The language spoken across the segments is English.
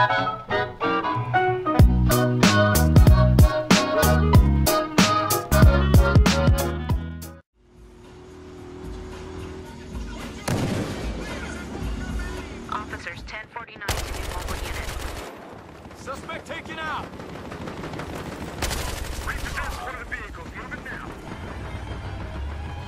Officers 1049 to new mobile unit. Suspect taken out. Repossess one of the vehicles. Move it now.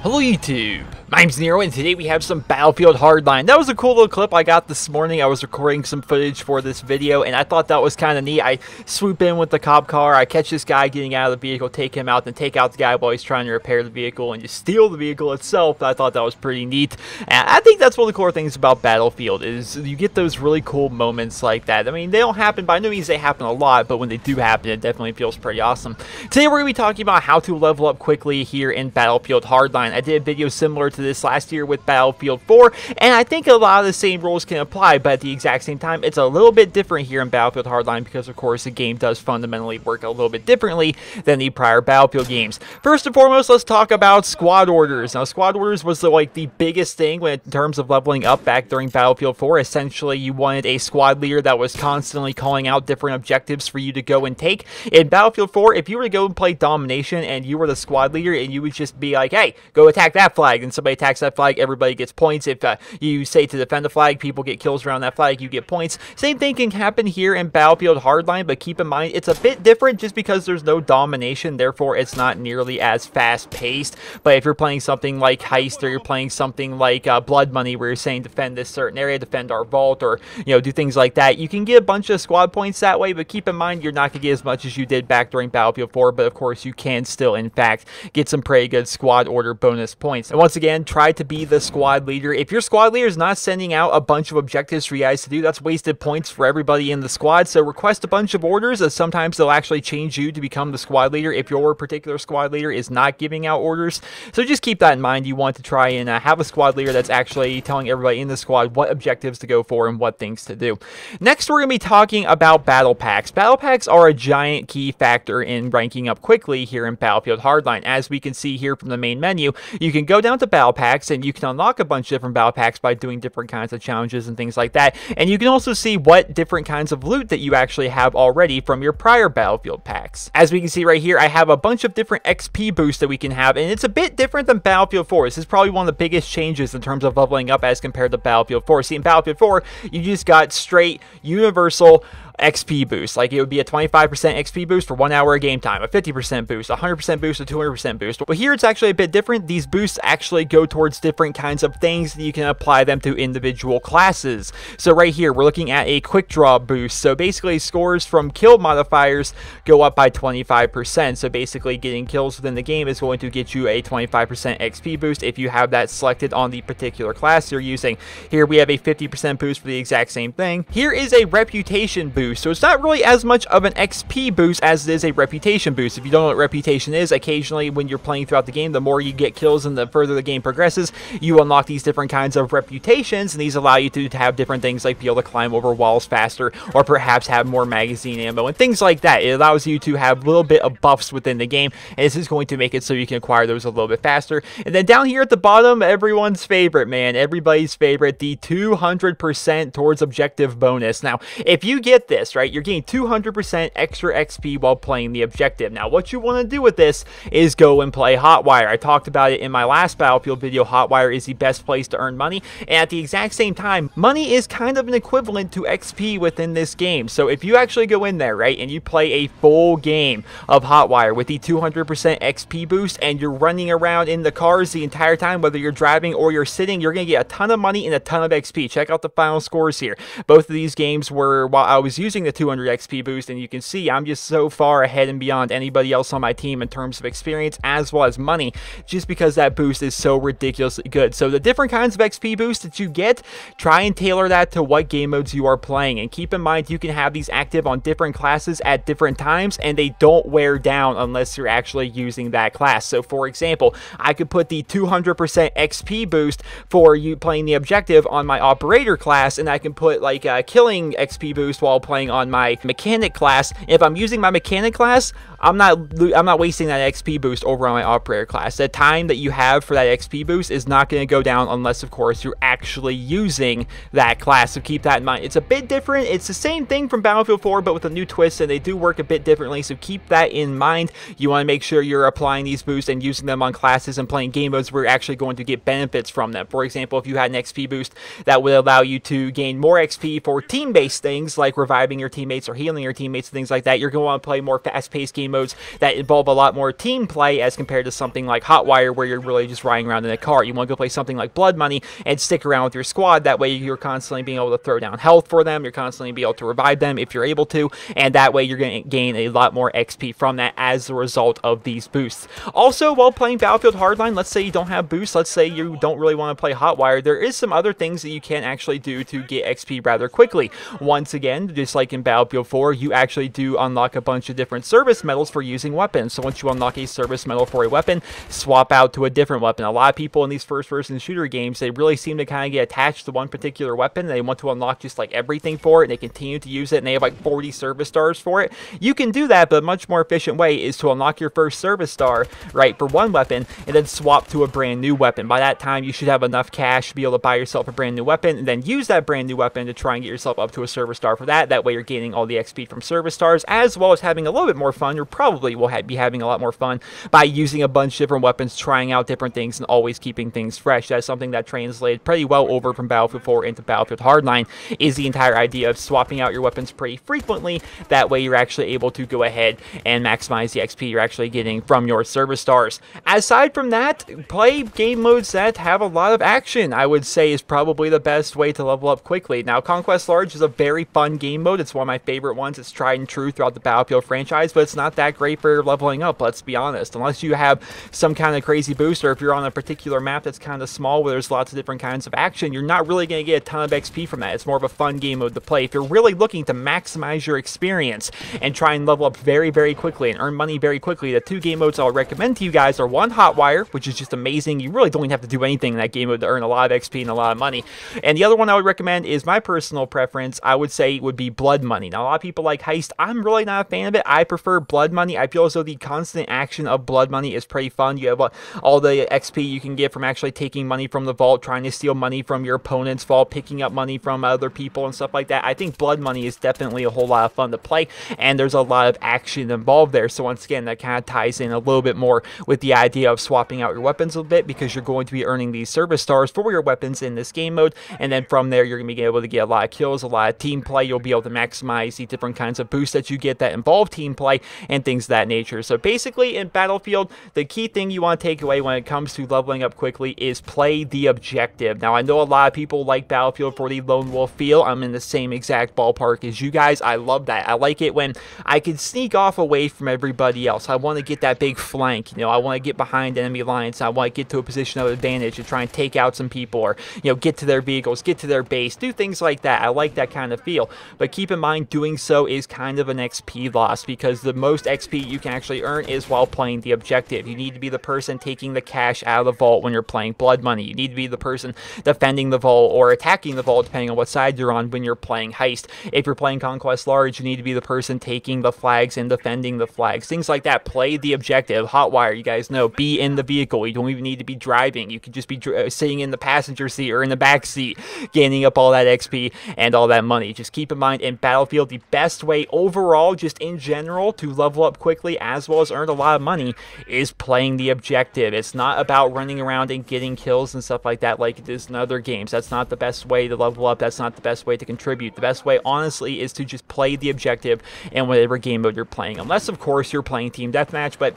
Hello YouTube, my name's Nero and today we have some Battlefield Hardline. That was a cool little clip I got this morning. I was recording some footage for this video and I thought that was kind of neat. I swoop in with the cop car, I catch this guy getting out of the vehicle, take him out, then take out the guy while he's trying to repair the vehicle and just steal the vehicle itself. I thought that was pretty neat. And I think that's one of the cooler things about Battlefield is you get those really cool moments like that. I mean, they don't happen, by no means they happen a lot, but when they do happen, it definitely feels pretty awesome. Today we're going to be talking about how to level up quickly here in Battlefield Hardline. I did a video similar to this last year with Battlefield 4, and I think a lot of the same rules can apply, but at the exact same time, it's a little bit different here in Battlefield Hardline because, of course, the game does fundamentally work a little bit differently than the prior Battlefield games. First and foremost, let's talk about squad orders. Now, squad orders was the biggest thing in terms of leveling up back during Battlefield 4. Essentially, you wanted a squad leader that was constantly calling out different objectives for you to go and take. In Battlefield 4, if you were to go and play Domination and you were the squad leader and you would just be like, hey, go attack that flag, and somebody attacks that flag, everybody gets points. If you say to defend the flag, people get kills around that flag, you get points. Same thing can happen here in Battlefield Hardline, but keep in mind it's a bit different just because there's no domination, therefore it's not nearly as fast paced. But if you're playing something like Heist, or you're playing something like Blood Money where you're saying defend this certain area, defend our vault, or do things like that, you can get a bunch of squad points that way, but keep in mind you're not going to get as much as you did back during Battlefield 4, but of course you can still in fact get some pretty good squad order bonus points. And once again, try to be the squad leader. If your squad leader is not sending out a bunch of objectives for you guys to do, that's wasted points for everybody in the squad. So request a bunch of orders, as sometimes they'll actually change you to become the squad leader if your particular squad leader is not giving out orders. So just keep that in mind. You want to try and have a squad leader that's actually telling everybody in the squad what objectives to go for and what things to do. Next, we're going to be talking about battle packs. Battle packs are a giant key factor in ranking up quickly here in Battlefield Hardline. As we can see here from the main menu, you can go down to battle packs and you can unlock a bunch of different battle packs by doing different kinds of challenges and things like that. And you can also see what different kinds of loot that you actually have already from your prior Battlefield packs. As we can see right here, I have a bunch of different XP boosts that we can have, and it's a bit different than Battlefield 4. This is probably one of the biggest changes in terms of leveling up as compared to Battlefield 4. See, in Battlefield 4, you just got straight universal XP boost. Like, it would be a 25% XP boost for 1 hour of game time, a 50% boost, a 100% boost, a 200% boost. But here it's actually a bit different. These boosts actually go towards different kinds of things that you can apply them to individual classes. So right here, we're looking at a quick draw boost. So basically, scores from kill modifiers go up by 25%. So basically, getting kills within the game is going to get you a 25% XP boost if you have that selected on the particular class you're using. Here we have a 50% boost for the exact same thing. Here is a reputation boost. So it's not really as much of an XP boost as it is a reputation boost. If you don't know what reputation is, occasionally when you're playing throughout the game, the more you get kills and the further the game progresses, you unlock these different kinds of reputations, and these allow you to have different things like be able to climb over walls faster, or perhaps have more magazine ammo and things like that. It allows you to have a little bit of buffs within the game, and this is going to make it so you can acquire those a little bit faster. And then down here at the bottom, everyone's favorite, man, everybody's favorite, the 200% towards objective bonus. Now, if you get this, right, you're getting 200% extra XP while playing the objective. Now, what you want to do with this is go and play Hotwire. I talked about it in my last Battlefield video. Hotwire is the best place to earn money, and at the exact same time, money is kind of an equivalent to XP within this game. So if you actually go in there, right, and you play a full game of Hotwire with the 200% XP boost, and you're running around in the cars the entire time, whether you're driving or you're sitting, you're going to get a ton of money and a ton of XP. Check out the final scores here. Both of these games were while I was using the 200 XP boost, and you can see I'm just so far ahead and beyond anybody else on my team in terms of experience as well as money, just because that boost is so ridiculously good. So the different kinds of XP boosts that you get, try and tailor that to what game modes you are playing, and keep in mind you can have these active on different classes at different times, and they don't wear down unless you're actually using that class. So for example, I could put the 200% XP boost for you playing the objective on my operator class, and I can put like a killing XP boost while playing playing on my mechanic class. If I'm using my mechanic class, I'm not wasting that XP boost over on my operator class. The time that you have for that XP boost is not going to go down unless, of course, you're actually using that class. So keep that in mind. It's a bit different. It's the same thing from Battlefield 4, but with a new twist, and they do work a bit differently. So keep that in mind. You want to make sure you're applying these boosts and using them on classes and playing game modes where you're actually going to get benefits from them. For example, if you had an XP boost that would allow you to gain more XP for team-based things like reviving your teammates or healing your teammates and things like that, you're going to want to play more fast-paced game modes that involve a lot more team play as compared to something like Hotwire where you're really just riding around in a car. You want to go play something like Blood Money and stick around with your squad. That way you're constantly being able to throw down health for them. You're constantly being able to revive them if you're able to, and that way you're going to gain a lot more XP from that as a result of these boosts. Also, while playing Battlefield Hardline, let's say you don't have boosts, let's say you don't really want to play Hotwire, there is some other things that you can actually do to get XP rather quickly. Once again, just like in Battlefield 4, you actually do unlock a bunch of different service medals for using weapons. So once you unlock a service medal for a weapon, swap out to a different weapon. A lot of people in these first-person shooter games, they really seem to kind of get attached to one particular weapon. They want to unlock just like everything for it, and they continue to use it, and they have like 40 service stars for it. You can do that, but a much more efficient way is to unlock your first service star, right, for one weapon, and then swap to a brand new weapon. By that time, you should have enough cash to be able to buy yourself a brand new weapon, and then use that brand new weapon to try and get yourself up to a service star for that. That way, you're gaining all the XP from service stars, as well as having a little bit more fun. You probably will be having a lot more fun by using a bunch of different weapons, trying out different things, and always keeping things fresh. That's something that translated pretty well over from Battlefield 4 into Battlefield Hardline, is the entire idea of swapping out your weapons pretty frequently. That way, you're actually able to go ahead and maximize the XP you're actually getting from your service stars. Aside from that, play game modes that have a lot of action, I would say, is probably the best way to level up quickly. Now, Conquest Large is a very fun game mode. It's one of my favorite ones. It's tried and true throughout the Battlefield franchise, but it's not that great for leveling up, let's be honest. Unless you have some kind of crazy boost, or if you're on a particular map that's kind of small where there's lots of different kinds of action, you're not really going to get a ton of XP from that. It's more of a fun game mode to play. If you're really looking to maximize your experience and try and level up very, very quickly and earn money very quickly, the two game modes I'll recommend to you guys are one, Hotwire, which is just amazing. You really don't even have to do anything in that game mode to earn a lot of XP and a lot of money. And the other one I would recommend is my personal preference, I would say, would be Blood Money. Now, a lot of people like Heist. I'm really not a fan of it. I prefer Blood Money. I feel as though the constant action of Blood Money is pretty fun. You have all the XP you can get from actually taking money from the vault, trying to steal money from your opponent's vault, picking up money from other people and stuff like that. I think Blood Money is definitely a whole lot of fun to play, and there's a lot of action involved there. So once again, that kind of ties in a little bit more with the idea of swapping out your weapons a bit, because you're going to be earning these service stars for your weapons in this game mode, and then from there you're going to be able to get a lot of kills, a lot of team play. You'll be able to maximize the different kinds of boosts that you get that involve team play and things of that nature. So basically, in Battlefield, the key thing you want to take away when it comes to leveling up quickly is play the objective. Now, I know a lot of people like Battlefield for the lone wolf feel. I'm in the same exact ballpark as you guys. I love that. I like it when I can sneak off away from everybody else. I want to get that big flank. You know, I want to get behind enemy lines. I want to get to a position of advantage to try and take out some people, or, you know, get to their vehicles, get to their base, do things like that. I like that kind of feel. But keep in mind, doing so is kind of an XP loss, because the most XP you can actually earn is while playing the objective. You need to be the person taking the cash out of the vault when you're playing Blood Money. You need to be the person defending the vault or attacking the vault, depending on what side you're on when you're playing Heist. If you're playing Conquest Large, you need to be the person taking the flags and defending the flags. Things like that. Play the objective. Hotwire, you guys know, be in the vehicle. You don't even need to be driving. You could just be sitting in the passenger seat or in the back seat, gaining up all that XP and all that money. Just keep in mind, in Battlefield, the best way overall, just in general, to level up quickly as well as earn a lot of money is playing the objective. It's not about running around and getting kills and stuff like that like it is in other games. That's not the best way to level up. That's not the best way to contribute. The best way, honestly, is to just play the objective in whatever game mode you're playing. Unless, of course, you're playing Team Deathmatch, but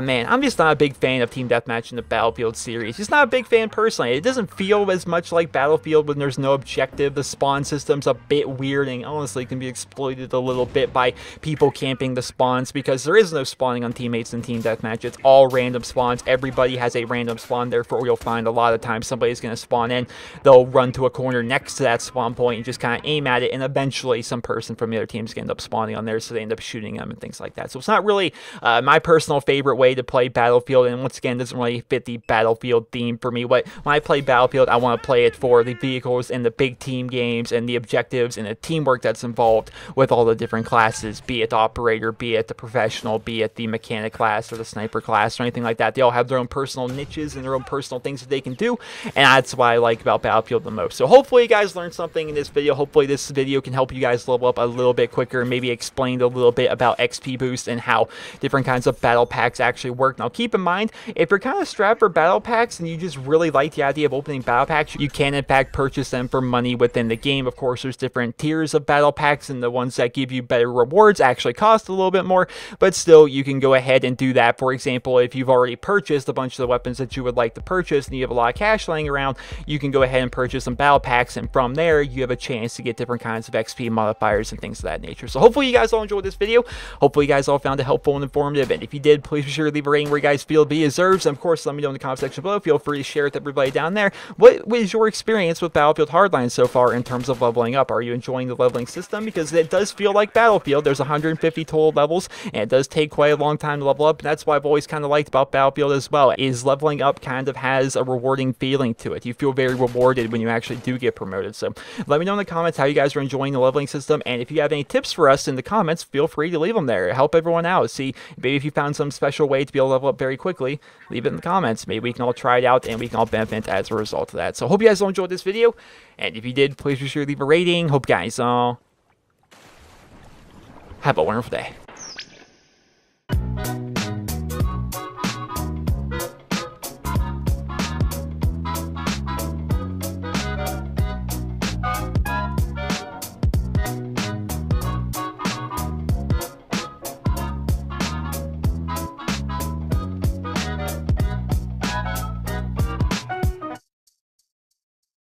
man, I'm just not a big fan of Team Deathmatch in the Battlefield series. Just not a big fan personally. It doesn't feel as much like Battlefield when there's no objective. The spawn system's a bit weird and honestly can be exploited a little bit by people camping the spawns, because there is no spawning on teammates in Team Deathmatch. It's all random spawns. Everybody has a random spawn, therefore you'll find a lot of times somebody's going to spawn in. They'll run to a corner next to that spawn point and just kind of aim at it, and eventually some person from the other team's going to end up spawning on there, so they end up shooting them and things like that. So it's not really my personal favorite favorite way to play Battlefield, and once again, it doesn't really fit the Battlefield theme for me. When I play Battlefield, I want to play it for the vehicles and the big team games and the objectives and the teamwork that's involved with all the different classes, be it the operator, be it the professional, be it the mechanic class or the sniper class or anything like that. They all have their own personal niches and their own personal things that they can do, and that's what I like about Battlefield the most. So hopefully you guys learned something in this video. Hopefully this video can help you guys level up a little bit quicker and maybe explain a little bit about XP boost and how different kinds of battle packs actually work. Now keep in mind, if you're kind of strapped for battle packs and you just really like the idea of opening battle packs, you can in fact purchase them for money within the game. Of course, there's different tiers of battle packs, and the ones that give you better rewards actually cost a little bit more, but still you can go ahead and do that. For example, if you've already purchased a bunch of the weapons that you would like to purchase and you have a lot of cash laying around, you can go ahead and purchase some battle packs, and from there you have a chance to get different kinds of XP modifiers and things of that nature. So hopefully you guys all enjoyed this video. Hopefully you guys all found it helpful and informative, and if you did, please be sure to leave a rating where you guys feel it deserves, and of course let me know in the comment section below. Feel free to share with everybody down there. What was your experience with Battlefield Hardline so far in terms of leveling up? Are you enjoying the leveling system? Because it does feel like Battlefield. There's 150 total levels, and it does take quite a long time to level up, and that's what I've always kind of liked about Battlefield as well, is leveling up kind of has a rewarding feeling to it. You feel very rewarded when you actually do get promoted. So let me know in the comments how you guys are enjoying the leveling system, and if you have any tips for us in the comments, feel free to leave them there. Help everyone out. See, maybe if you found some special way to be able to level up very quickly, leave it in the comments. Maybe we can all try it out and we can all benefit as a result of that. So hope you guys all enjoyed this video, and if you did, please be sure to leave a rating. Hope you guys all have a wonderful day.